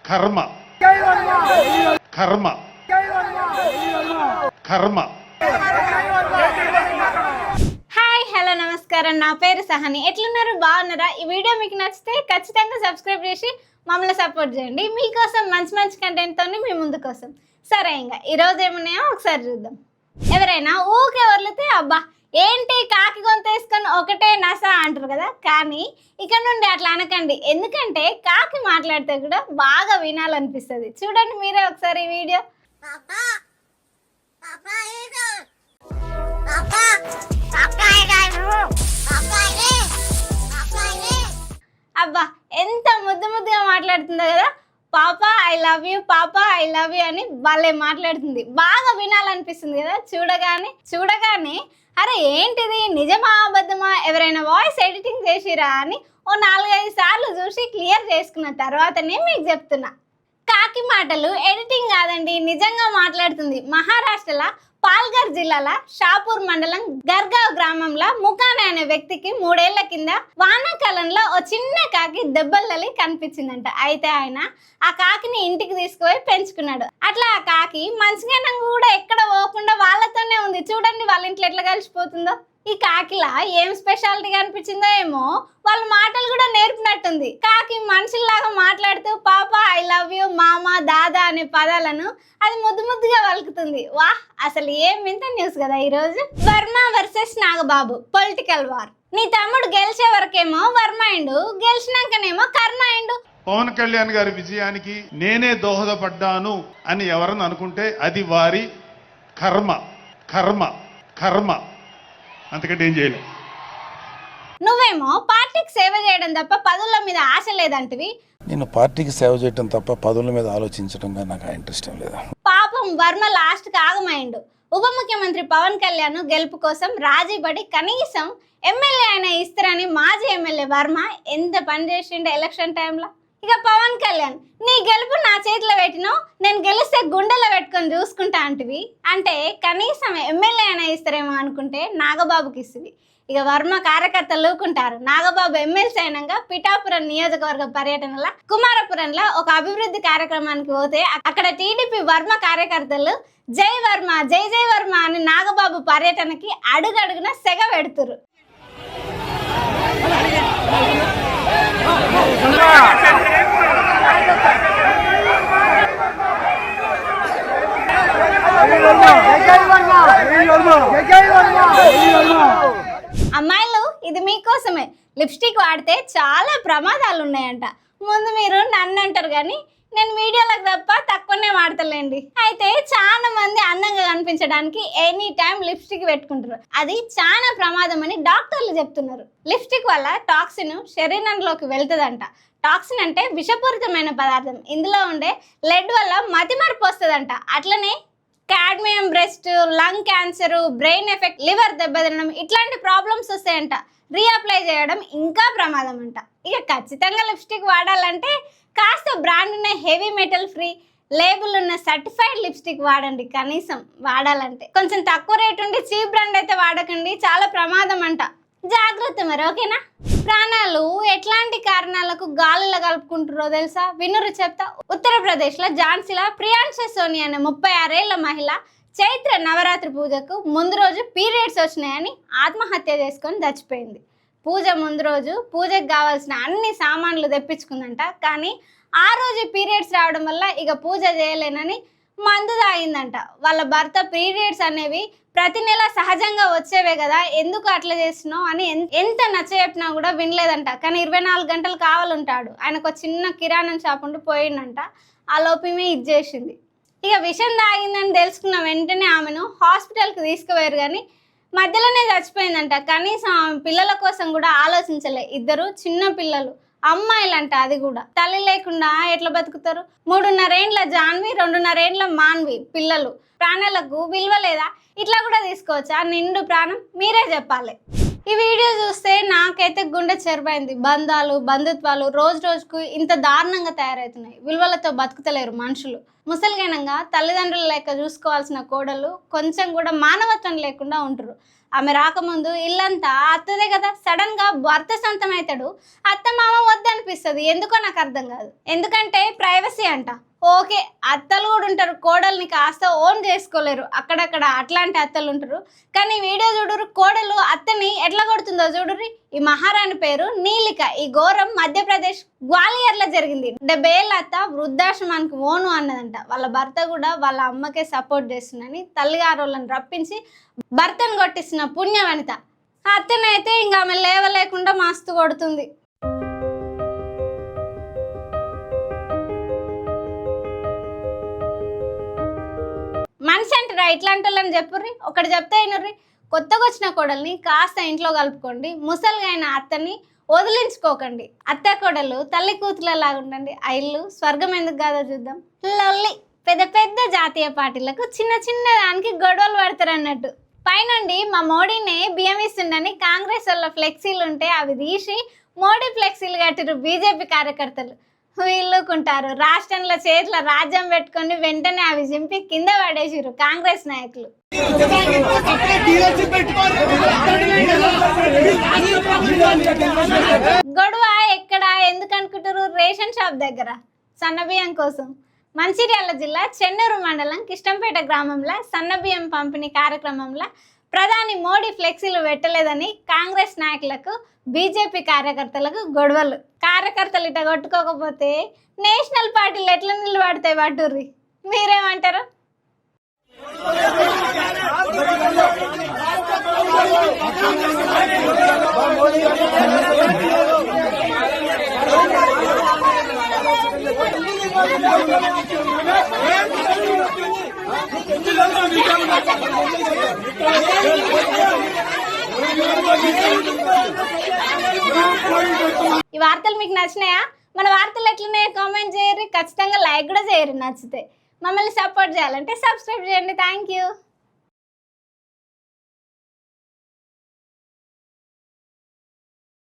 కర్మ కర్మ కర్మ. హాయ్ హలో నమస్కారం, నా పేరు సహని. ఎట్లున్నారు, బాగున్నారా? ఈ వీడియో మీకు నచ్చితే ఖచ్చితంగా సబ్స్క్రైబ్ చేసి మమ్మల్ని సపోర్ట్ చేయండి. మీకోసం మంచి మంచి కంటెంట్తో మీ ముందు కోసం. సరే, ఇంకా ఈరోజు ఏమున్నాయో ఒకసారి చూద్దాం. ఎవరైనా ఊకే వదిలితే అబ్బా ఏంటి కాకి గొంతేసుకొని ఒకటే నస అంటారు కదా, కానీ ఇక్కడ నుండి అట్లా అనకండి. ఎందుకంటే కాకి మాట్లాడితే కూడా బాగా వినాలనిపిస్తుంది. చూడండి మీరే ఒకసారి ఈ వీడియో. అబ్బా ఎంత ముద్దు ముద్దుగా మాట్లాడుతుందో కదా. పాప ఐ లవ్ యూ, పాప ఐ లవ్ యూ అని భలే మాట్లాడుతుంది. బాగా వినాలనిపిస్తుంది కదా చూడగానే అరే ఏంటిది, నిజమా అబద్ధమా, ఎవరైనా వాయిస్ ఎడిటింగ్ చేసిరా అని ఓ 4-5 సార్లు చూసి క్లియర్ చేసుకున్న తర్వాతనే మీకు చెప్తున్నా. కాకి మాటలు ఎడిటింగ్ కాదండి, నిజంగా మాట్లాడుతుంది. మహారాష్ట్రలో పాల్ఘర్ జిల్లాల షాపూర్ మండలం గర్గావ్ గ్రామంలో ముఖానే అనే వ్యక్తికి 3 ఏళ్ల కింద వానాకాలంలో ఓ చిన్న కాకి దెబ్బలలి కనిపించిందంట. అయితే ఆయన ఆ కాకిని ఇంటికి తీసుకుపోయి పెంచుకున్నాడు. అట్లా ఆ కాకి మంచిగా కూడా ఎక్కడ పోకుండా వాళ్ళతోనే ఉంది. చూడండి వాళ్ళ ఇంట్లో ఎట్లా కలిసిపోతుందో. ఈ కాకిలా ఏం స్పెషాలిటీ కనిపించిందో ఏమో, వాళ్ళ మాటలు కూడా నేర్పినట్టుంది. కాకి మనుషుల్లాగా మాట్లాడుతూ పాప ఐ లవ్ యూ, మామ, దాదా అనే పదాలను అది ముద్దు ముద్దుగా పలుకుతుంది. వాహ్, అసలు ఏం వింత న్యూస్ కదా ఈరోజు. Varma versus Nagababu political war. నీ తమ్ముడు గెలిచే వరకేమో వర్మ అయిండు, గెలిచినాకనేమో కర్ణ అయిండు. పవన్ కళ్యాణ్ గారి విజయానికి నేనే దోహదపడ్డాను అని ఎవరని అనుకుంటే అది వారి కర్మ కర్మ కర్మ, అంతకంటే ఏం చేయలేదు. నువ్వేమో పార్టీకి సేవ చేయడం తప్ప పదుల మీద ఆశ లేదంటివి. నేను పార్టీకి సేవ చేయడం తప్ప పదవుల మీద ఆలోచించడం నాకు ఇంట్రెస్ట్ ఏం లేదా. పాపం వర్మ లాస్ట్ కి ఆగమైండు. ఉప ముఖ్యమంత్రి పవన్ కళ్యాణ్ గెలుపు కోసం రాజీపడి కనీసం ఎమ్మెల్యే అయినా ఇస్తారని మాజీ ఎమ్మెల్యే వర్మ ఎంత పని చేసిండు ఎలక్షన్ టైంలో. ఇక పవన్ కళ్యాణ్ నీ గెలుపు నా చేతిలో పెట్టినావు, నేను గెలిస్తే గుండెలో పెట్టుకొని చూసుకుంటా అంటివి. అంటే కనీసం ఎమ్మెల్యే అయినా ఇస్తారేమో అనుకుంటే నాగబాబుకి ఇస్తుంది. ఇక వర్మ కార్యకర్తలు లూకుంటారు. నాగబాబు ఎమ్మెల్సీ అయినాక పిఠాపురం నియోజకవర్గ పర్యటనలో కుమారపురంలో ఒక అభివృద్ధి కార్యక్రమానికి పోతే అక్కడ టీడీపీ వర్మ కార్యకర్తలు జై వర్మ, జై జై వర్మ అని నాగబాబు పర్యటనకి అడుగడుగున సెగ పెడుతురు. అమ్మాయిలు ఇది మీకోసమే. లిప్స్టిక్ వాడితే చాలా ప్రమాదాలు ఉన్నాయంట. ముందు మీరు నన్ను అంటారు కానీ నేను వీడియోలకు తప్ప తక్కువనే వాడతలేండి. అయితే చాలా మంది అందంగా కనిపించడానికి ఎనీ టైం లిప్స్టిక్ పెట్టుకుంటారు. అది చాలా ప్రమాదం అని డాక్టర్లు చెప్తున్నారు. లిప్స్టిక్ వల్ల టాక్సిన్ శరీరంలోకి వెళ్తుందంట. టాక్సిన్ అంటే విషపూరితమైన పదార్థం. ఇందులో ఉండే లెడ్ వల్ల మతిమరుపు వస్తుందంట. అట్లనే cadmium, breast, lung cancer, brain effect, liver దెబ్బతినడం ఇట్లాంటి ప్రాబ్లమ్స్ వస్తాయంట. రీఅప్లై చేయడం ఇంకా ప్రమాదం అంట. ఇక ఖచ్చితంగా లిప్స్టిక్ వాడాలంటే కాస్త బ్రాండ్ ఉన్న హెవీ మెటల్ ఫ్రీ లేబుల్ ఉన్న సర్టిఫైడ్ లిప్స్టిక్ వాడండి. కనీసం వాడాలంటే కొంచెం తక్కువ రేట్ ఉండి చీప్ బ్రాండ్ అయితే వాడకండి, చాలా ప్రమాదం అంట. జాగ్రత్త మరి, ఓకేనా? ప్రాణాలు ఎట్లాంటి కారణాలకు గాలిలో కలుపుకుంటారో తెలుసా? వినురు చెప్తా. ఉత్తరప్రదేశ్లో ఝాన్సీలో ప్రియాంశ సోని అనే 36 ఏళ్ల మహిళ చైత్ర నవరాత్రి పూజకు ముందు రోజు పీరియడ్స్ వచ్చినాయని ఆత్మహత్య చేసుకొని చచ్చిపోయింది. పూజ ముందు రోజు పూజకు కావాల్సిన అన్ని సామాన్లు తెప్పించుకుందంట. కానీ ఆ రోజు పీరియడ్స్ రావడం వల్ల ఇక పూజ చేయలేనని మందు తాగిందంట. వాళ్ళ భర్త పీరియడ్స్ అనేవి ప్రతి నెల సహజంగా వచ్చేవే కదా, ఎందుకు అట్లా చేస్తున్నావు అని ఎంత నచ్చ చెప్పినా కూడా వినలేదంట. కానీ 24 గంటలు కావాలంటాడు. ఆయనకు చిన్న కిరాణం షాప్ ఉండి పోయిందంట. ఆ లోపమే ఇది చేసింది. ఇక విషం తాగిందని తెలుసుకున్న వెంటనే ఆమెను హాస్పిటల్కి తీసుకుపోయారు. కానీ మధ్యలోనే చచ్చిపోయిందంట. కనీసం ఆమె పిల్లల కోసం కూడా ఆలోచించలే. 2 చిన్న పిల్లలు, అమ్మాయిలంట. అది కూడా తల్లి లేకుండా ఎట్లా బతుకుతారు? 3.5 ఏండ్ల జాన్వి, 2.5 ఏండ్ల మాన్వి పిల్లలు. ప్రాణాలకు విలువ లేదా? ఇట్లా కూడా తీసుకోవచ్చా నిండు ప్రాణం? మీరే చెప్పాలి. ఈ వీడియో చూస్తే నాకైతే గుండె చెరువైంది. బంధాలు, బంధుత్వాలు రోజు రోజుకు ఇంత దారుణంగా తయారవుతున్నాయి. విలువలతో బతుకుతలేరు మనుషులు. ముసలిగనంగా తల్లిదండ్రుల లెక్క చూసుకోవాల్సిన కోడలు కొంచెం కూడా మానవత్వం లేకుండా ఉంటారు. ఆమె రాకముందు ఇల్లంతా అత్తదే కదా, సడన్ గా భర్త సొంతం అవుతాడు, అత్త మామ వద్దనిపిస్తుంది. ఎందుకో నాకు అర్థం కాదు. ఎందుకంటే ప్రైవసీ అంట. ఓకే, అత్తలు కూడా ఉంటారు, కోడల్ని కాస్త ఓన్ చేసుకోలేరు, అక్కడక్కడ అట్లాంటి అత్తలు ఉంటారు. కానీ వీడియో చూడురు, కోడలు అత్తని ఎట్లా కొడుతుందో చూడుర్రి. ఈ మహారాణి పేరు నీలిక. ఈ ఘోరం మధ్యప్రదేశ్ గ్వాలియర్లో జరిగింది. 70 ఏళ్ళ అత్త వృద్ధాశ్రమానికి ఓను అన్నదంట. వాళ్ళ భర్త కూడా వాళ్ళ అమ్మకే సపోర్ట్ చేస్తుందని తల్లిగారోళ్ళని రప్పించి భర్తను కొట్టిస్తున్న పుణ్యవనిత. అత్తనైతే ఇంకా ఆమె లేవలేకుండా మస్తు కొడుతుంది. మనిషి అంటారా ఇట్లాంటి వాళ్ళని చెప్పుర్రి. ఒకటి చెప్తే అయినర్రి, కొత్తగా వచ్చిన కోడల్ని కాస్త ఇంట్లో కలుపుకోండి, ముసలిగా అయిన అత్తని వదిలించుకోకండి. అత్త కోడలు తల్లి కూతురులాగా ఉండండి. ఆ ఇల్లు స్వర్గం ఎందుకు కాదో చూద్దాం. లొల్లి పెద్ద పెద్ద జాతీయ పార్టీలకు చిన్న చిన్న దానికి గొడవలు పడతారు అన్నట్టు. పైనుండి మా మోడీనే బియ్యం ఇస్తుండని కాంగ్రెస్ వాళ్ళ ఫ్లెక్సీలు ఉంటే అవి తీసి మోడీ ఫ్లెక్సీలు కట్టిరు బీజేపీ కార్యకర్తలు. వీళ్ళుకుంటారు రాష్ట్రంలో చేతిలో రాజ్యం పెట్టుకొని వెంటనే అవి చింపి కింద పడేసిరు కాంగ్రెస్ నాయకులు. గొడవ ఎక్కడ ఎందుకు అనుకుంటారు? రేషన్ షాప్ దగ్గర సన్నబియ్యం కోసం. మంచిర్యాల జిల్లా చెన్నూరు మండలం కిష్టంపేట గ్రామంలో సన్నబియ్యం పంపిణీ కార్యక్రమంలో ప్రధాని మోడీ ఫ్లెక్సీలు పెట్టలేదని కాంగ్రెస్ నాయకులకు బీజేపీ కార్యకర్తలకు గొడవలు. కార్యకర్తలు ఇట కొట్టుకోకపోతే నేషనల్ పార్టీలు ఎట్లా నిలబడతాయి పట్టుర్రి. మీరేమంటారు? ఈ వార్తలు మీకు నచ్చినాయా? మన వార్తలు ఎట్లున్నాయో కామెంట్ చేయరు, ఖచ్చితంగా లైక్ కూడా చేయరు. నచ్చితే మమ్మల్ని సపోర్ట్ చేయాలంటే సబ్స్క్రైబ్ చేయండి. Thank you.